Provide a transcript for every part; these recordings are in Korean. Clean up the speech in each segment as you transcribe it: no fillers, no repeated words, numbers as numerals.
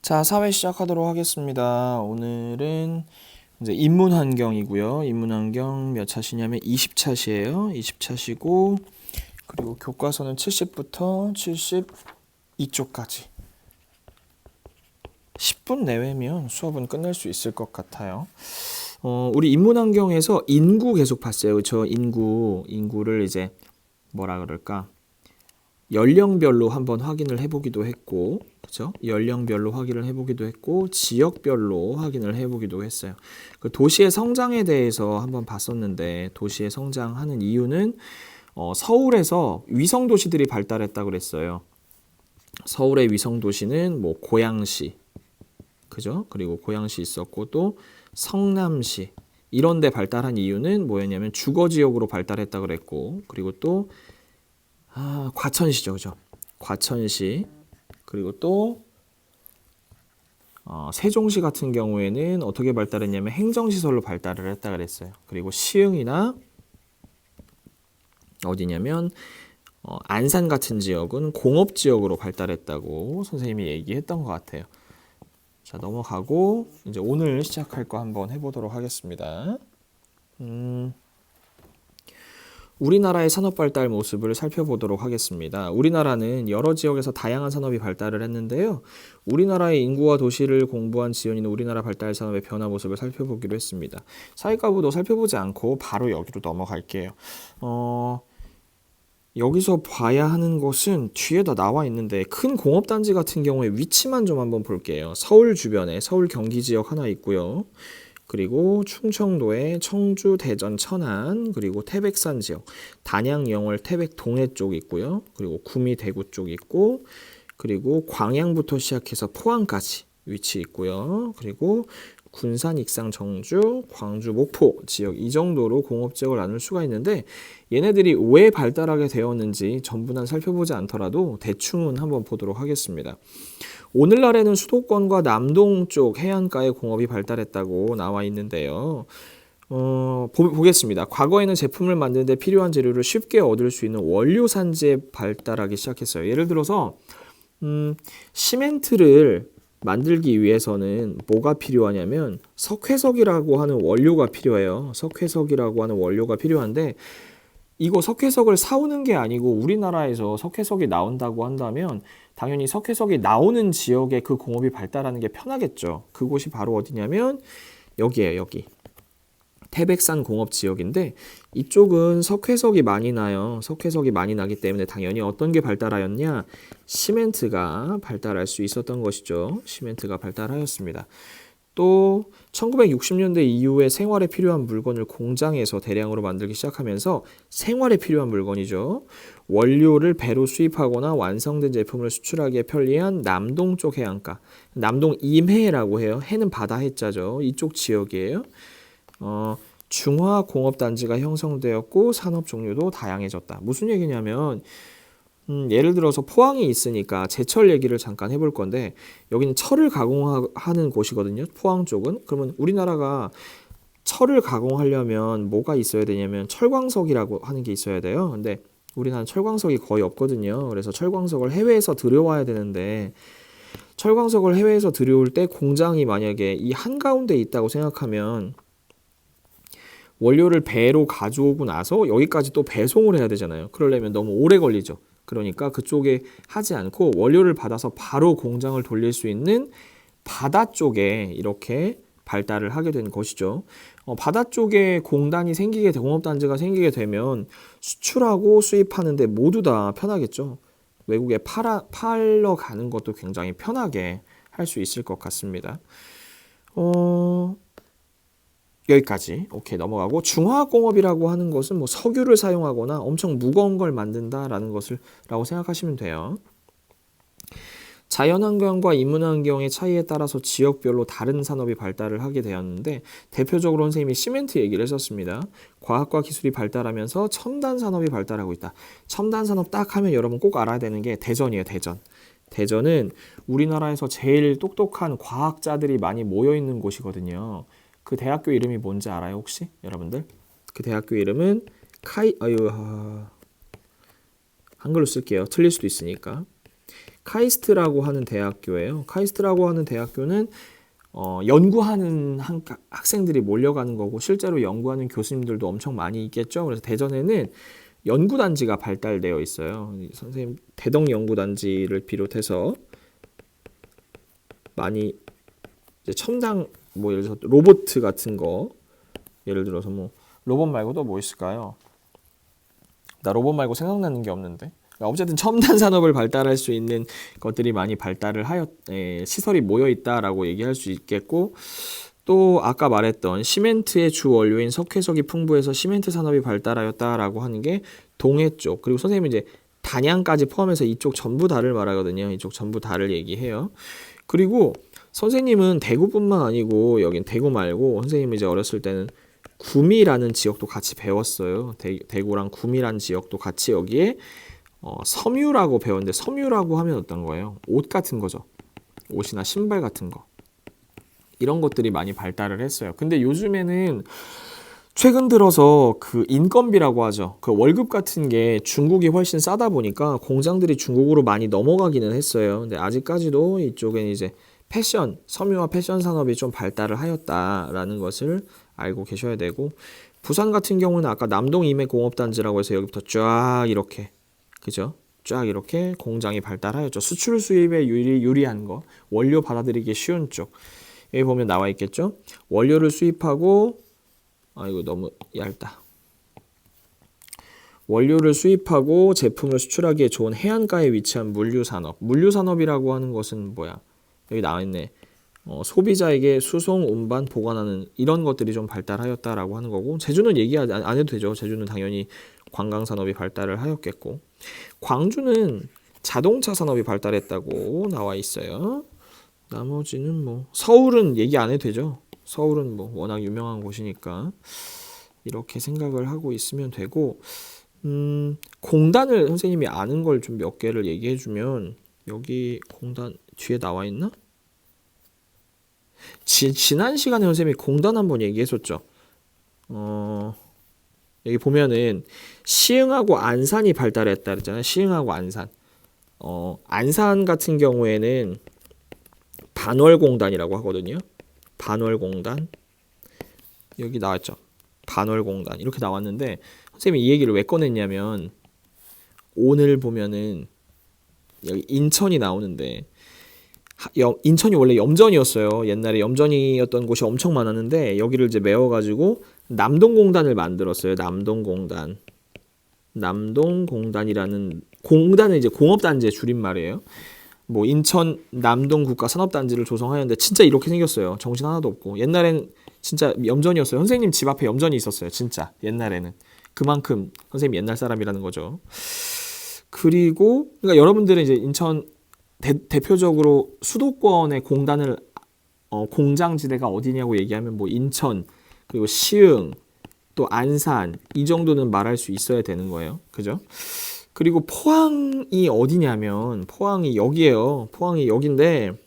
자, 사회 시작하도록 하겠습니다. 오늘은 이제 인문환경이고요. 인문환경 몇 차시냐면 20차시예요. 20차시고 그리고 교과서는 70부터 72쪽까지 10분 내외면 수업은 끝낼 수 있을 것 같아요. 우리 인문환경에서 인구 계속 봤어요. 그렇죠? 인구를 이제 뭐라 그럴까? 연령별로 한번 확인을 해보기도 했고, 그죠? 연령별로 확인을 해보기도 했고, 지역별로 확인을 해보기도 했어요. 그 도시의 성장에 대해서 한번 봤었는데, 도시의 성장하는 이유는 서울에서 위성 도시들이 발달했다고 그랬어요. 서울의 위성 도시는 뭐 고양시, 그죠? 그리고 고양시 있었고 또 성남시 이런 데 발달한 이유는 뭐였냐면 주거 지역으로 발달했다고 그랬고, 그리고 또 과천시죠, 그죠? 과천시 그리고 또 세종시 같은 경우에는 어떻게 발달했냐면 행정시설로 발달을 했다 그랬어요. 그리고 시흥이나 어디냐면 안산 같은 지역은 공업지역으로 발달했다고 선생님이 얘기했던 것 같아요. 자, 넘어가고 이제 오늘 시작할 거 한번 해보도록 하겠습니다. 우리나라의 산업 발달 모습을 살펴보도록 하겠습니다. 우리나라는 여러 지역에서 다양한 산업이 발달을 했는데요. 우리나라의 인구와 도시를 공부한 지연이는 우리나라 발달 산업의 변화 모습을 살펴보기로 했습니다. 사회과부도 살펴보지 않고 바로 여기로 넘어갈게요. 여기서 봐야 하는 것은 뒤에다 나와 있는데 큰 공업단지 같은 경우에 위치만 좀 한번 볼게요. 서울 주변에 서울 경기 지역 하나 있고요. 그리고 충청도에 청주, 대전, 천안, 그리고 태백산 지역, 단양, 영월, 태백, 동해 쪽 있고요. 그리고 구미, 대구 쪽 있고, 그리고 광양부터 시작해서 포항까지 위치 있고요. 그리고 군산, 익산, 정주, 광주, 목포 지역 이 정도로 공업지역을 나눌 수가 있는데 얘네들이 왜 발달하게 되었는지 전부 다 살펴보지 않더라도 대충은 한번 보도록 하겠습니다. 오늘날에는 수도권과 남동 쪽 해안가의 공업이 발달했다고 나와 있는데요. 보겠습니다. 과거에는 제품을 만드는 데 필요한 재료를 쉽게 얻을 수 있는 원료 산지에 발달하기 시작했어요. 예를 들어서 시멘트를 만들기 위해서는 뭐가 필요하냐면 석회석이라고 하는 원료가 필요해요. 석회석이라고 하는 원료가 필요한데 이거 석회석을 사오는 게 아니고 우리나라에서 석회석이 나온다고 한다면 당연히 석회석이 나오는 지역에 그 공업이 발달하는 게 편하겠죠. 그곳이 바로 어디냐면 여기에요. 여기. 태백산 공업 지역인데 이쪽은 석회석이 많이 나요. 석회석이 많이 나기 때문에 당연히 어떤 게 발달하였냐? 시멘트가 발달할 수 있었던 것이죠. 시멘트가 발달하였습니다. 또 1960년대 이후에 생활에 필요한 물건을 공장에서 대량으로 만들기 시작하면서 생활에 필요한 물건이죠. 원료를 배로 수입하거나 완성된 제품을 수출하기에 편리한 남동 쪽 해안가, 남동 임해라고 해요. 해는 바다 해자죠. 이쪽 지역이에요. 중화공업단지가 형성되었고 산업 종류도 다양해졌다. 무슨 얘기냐면 예를 들어서 포항이 있으니까 제철 얘기를 잠깐 해볼 건데 여기는 철을 가공하는 곳이거든요. 포항 쪽은. 그러면 우리나라가 철을 가공하려면 뭐가 있어야 되냐면 철광석이라고 하는 게 있어야 돼요. 근데 우리나라는 철광석이 거의 없거든요. 그래서 철광석을 해외에서 들여와야 되는데 철광석을 해외에서 들여올 때 공장이 만약에 이 한가운데 있다고 생각하면 원료를 배로 가져오고 나서 여기까지 또 배송을 해야 되잖아요. 그러려면 너무 오래 걸리죠. 그러니까 그쪽에 하지 않고 원료를 받아서 바로 공장을 돌릴 수 있는 바다 쪽에 이렇게 발달을 하게 된 것이죠. 바다 쪽에 공단이 생기게 공업단지가 생기게 되면 수출하고 수입하는데 모두 다 편하겠죠. 외국에 팔러 가는 것도 굉장히 편하게 할 수 있을 것 같습니다. 여기까지. 오케이, 넘어가고 중화공업이라고 하는 것은 뭐 석유를 사용하거나 엄청 무거운 걸 만든다라는 것을라고 생각하시면 돼요. 자연환경과 인문환경의 차이에 따라서 지역별로 다른 산업이 발달을 하게 되었는데 대표적으로 선생님이 시멘트 얘기를 했었습니다. 과학과 기술이 발달하면서 첨단 산업이 발달하고 있다. 첨단 산업 딱 하면 여러분 꼭 알아야 되는 게 대전이에요. 대전. 대전은 우리나라에서 제일 똑똑한 과학자들이 많이 모여 있는 곳이거든요. 그 대학교 이름이 뭔지 알아요, 혹시? 여러분들? 그 대학교 이름은 한글로 쓸게요. 틀릴 수도 있으니까. 카이스트라고 하는 대학교예요. 카이스트라고 하는 대학교는 연구하는 학생들이 몰려가는 거고 실제로 연구하는 교수님들도 엄청 많이 있겠죠. 그래서 대전에는 연구단지가 발달되어 있어요. 선생님 대덕 연구단지를 비롯해서 많이 이제 첨단 뭐 예를 들어서 로봇 같은 거 예를 들어서 뭐 로봇 말고도 뭐 있을까요? 나 로봇 말고 생각나는 게 없는데. 어쨌든 첨단 산업을 발달할 수 있는 것들이 많이 발달을 시설이 모여 있다라고 얘기할 수 있겠고 또 아까 말했던 시멘트의 주 원료인 석회석이 풍부해서 시멘트 산업이 발달하였다라고 하는 게 동해 쪽. 그리고 선생님은 이제 단양까지 포함해서 이쪽 전부 다를 말하거든요. 이쪽 전부 다를 얘기해요. 그리고 선생님은 대구뿐만 아니고 여긴 대구 말고 선생님이 이제 어렸을 때는 구미라는 지역도 같이 배웠어요. 대구랑 구미라는 지역도 같이 여기에 섬유라고 배웠는데 섬유라고 하면 어떤 거예요? 옷 같은 거죠. 옷이나 신발 같은 거. 이런 것들이 많이 발달을 했어요. 근데 요즘에는 최근 들어서 그 인건비라고 하죠. 그 월급 같은 게 중국이 훨씬 싸다 보니까 공장들이 중국으로 많이 넘어가기는 했어요. 근데 아직까지도 이쪽엔 이제 패션, 섬유와 패션 산업이 좀 발달을 하였다라는 것을 알고 계셔야 되고 부산 같은 경우는 아까 남동 임해공업단지라고 해서 여기부터 쫙 이렇게 그죠? 쫙 이렇게 공장이 발달하였죠. 수출 수입에 유리한 거, 원료 받아들이기 쉬운 쪽. 여기 보면 나와 있겠죠? 원료를 수입하고 이거 너무 얇다. 원료를 수입하고 제품을 수출하기에 좋은 해안가에 위치한 물류산업. 물류산업이라고 하는 것은 뭐야? 여기 나와 있네. 소비자에게 수송, 운반, 보관하는 이런 것들이 좀 발달하였다라고 하는 거고 제주는 얘기 안 해도 되죠. 제주는 당연히 관광산업이 발달을 하였겠고 광주는 자동차 산업이 발달했다고 나와 있어요. 나머지는 뭐 서울은 얘기 안 해도 되죠. 서울은 뭐 워낙 유명한 곳이니까 이렇게 생각을 하고 있으면 되고 공단을 선생님이 아는 걸 좀 몇 개를 얘기해 주면 여기 공단 뒤에 나와 있나? 지난 시간에 선생님이 공단 한번 얘기했었죠. 여기 보면은 시흥하고 안산이 발달했다 그랬잖아요. 시흥하고 안산. 안산 같은 경우에는 반월공단이라고 하거든요. 반월공단. 여기 나왔죠. 반월공단. 이렇게 나왔는데 선생님이 이 얘기를 왜 꺼냈냐면 오늘 보면은 여기 인천이 나오는데 인천이 원래 염전이었어요. 옛날에 염전이었던 곳이 엄청 많았는데 여기를 이제 메워가지고 남동공단을 만들었어요. 남동공단. 남동공단이라는 공단은 이제 공업단지의 줄임말이에요. 뭐 인천 남동국가산업단지를 조성하였는데 진짜 이렇게 생겼어요. 정신 하나도 없고 옛날엔 진짜 염전이었어요. 선생님 집 앞에 염전이 있었어요. 진짜 옛날에는 그만큼 선생님 옛날 사람이라는 거죠. 그리고 그러니까 여러분들은 이제 인천 대표적으로 수도권의 공단을 공장지대가 어디냐고 얘기하면 뭐 인천 그리고 시흥 또 안산 이 정도는 말할 수 있어야 되는 거예요. 그죠? 그리고 포항이 어디냐면 포항이 여기예요. 포항이 여긴데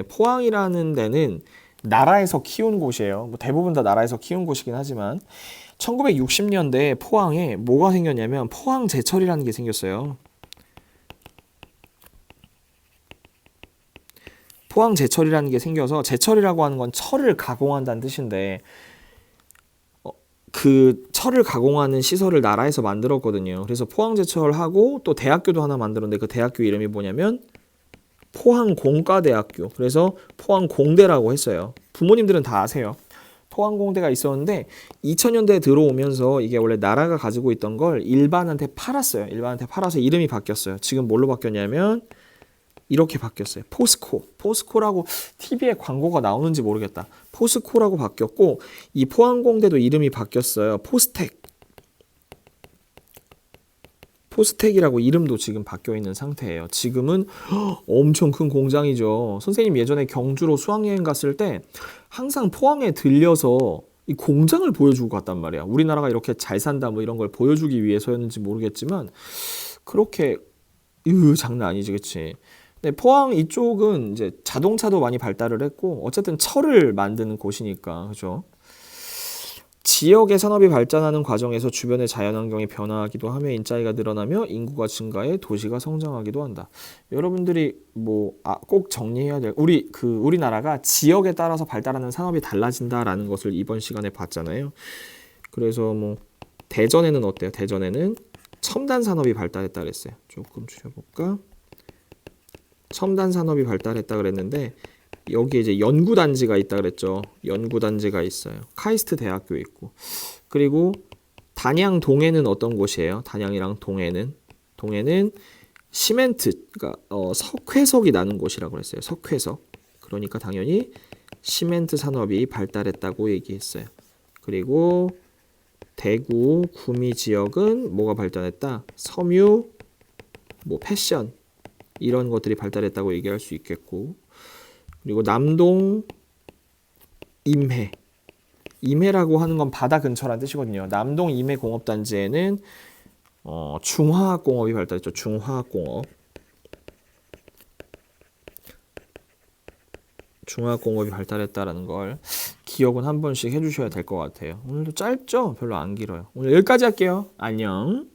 포항이라는 데는 나라에서 키운 곳이에요. 뭐 대부분 다 나라에서 키운 곳이긴 하지만 1960년대에 포항에 뭐가 생겼냐면 포항제철이라는 게 생겼어요. 포항제철이라는 게 생겨서 제철이라고 하는 건 철을 가공한다는 뜻인데 그 철을 가공하는 시설을 나라에서 만들었거든요. 그래서 포항제철하고 또 대학교도 하나 만들었는데 그 대학교 이름이 뭐냐면 포항공과대학교. 그래서 포항공대라고 했어요. 부모님들은 다 아세요. 포항공대가 있었는데 2000년대에 들어오면서 이게 원래 나라가 가지고 있던 걸 일반한테 팔았어요. 일반한테 팔아서 이름이 바뀌었어요. 지금 뭘로 바뀌었냐면 이렇게 바뀌었어요. 포스코라고 TV에 광고가 나오는지 모르겠다. 포스코라고 바뀌었고 이 포항공대도 이름이 바뀌었어요. 포스텍이라고 이름도 지금 바뀌어 있는 상태예요. 지금은 엄청 큰 공장이죠. 선생님 예전에 경주로 수학여행 갔을 때 항상 포항에 들려서 이 공장을 보여주고 갔단 말이야. 우리나라가 이렇게 잘 산다 뭐 이런 걸 보여주기 위해서였는지 모르겠지만 그렇게 장난 아니지, 그치? 근데 포항 이쪽은 이제 자동차도 많이 발달을 했고 어쨌든 철을 만드는 곳이니까 그죠? 지역의 산업이 발전하는 과정에서 주변의 자연환경이 변화하기도 하며 인자리가 늘어나며 인구가 증가해 도시가 성장하기도 한다. 여러분들이 꼭 정리해야 될 우리나라가 지역에 따라서 발달하는 산업이 달라진다라는 것을 이번 시간에 봤잖아요. 그래서 대전에는 어때요? 대전에는 첨단 산업이 발달했다 그랬어요. 조금 줄여볼까? 첨단 산업이 발달했다 그랬는데 여기에 이제 연구단지가 있다 그랬죠. 연구단지가 있어요. 카이스트 대학교 있고. 그리고 단양 동해는 어떤 곳이에요? 단양이랑 동해는 시멘트, 그러니까 석회석이 나는 곳이라고 그랬어요. 석회석. 그러니까 당연히 시멘트 산업이 발달했다고 얘기했어요. 그리고 대구, 구미 지역은 뭐가 발달했다? 섬유, 패션 이런 것들이 발달했다고 얘기할 수 있겠고, 그리고 남동, 임해라고 하는 건 바다 근처란 뜻이거든요. 남동 임해 공업단지에는 중화학공업이 발달했죠. 중화학공업이 발달했다라는 걸 기억은 한 번씩 해주셔야 될 것 같아요. 오늘도 짧죠? 별로 안 길어요. 오늘 여기까지 할게요. 안녕.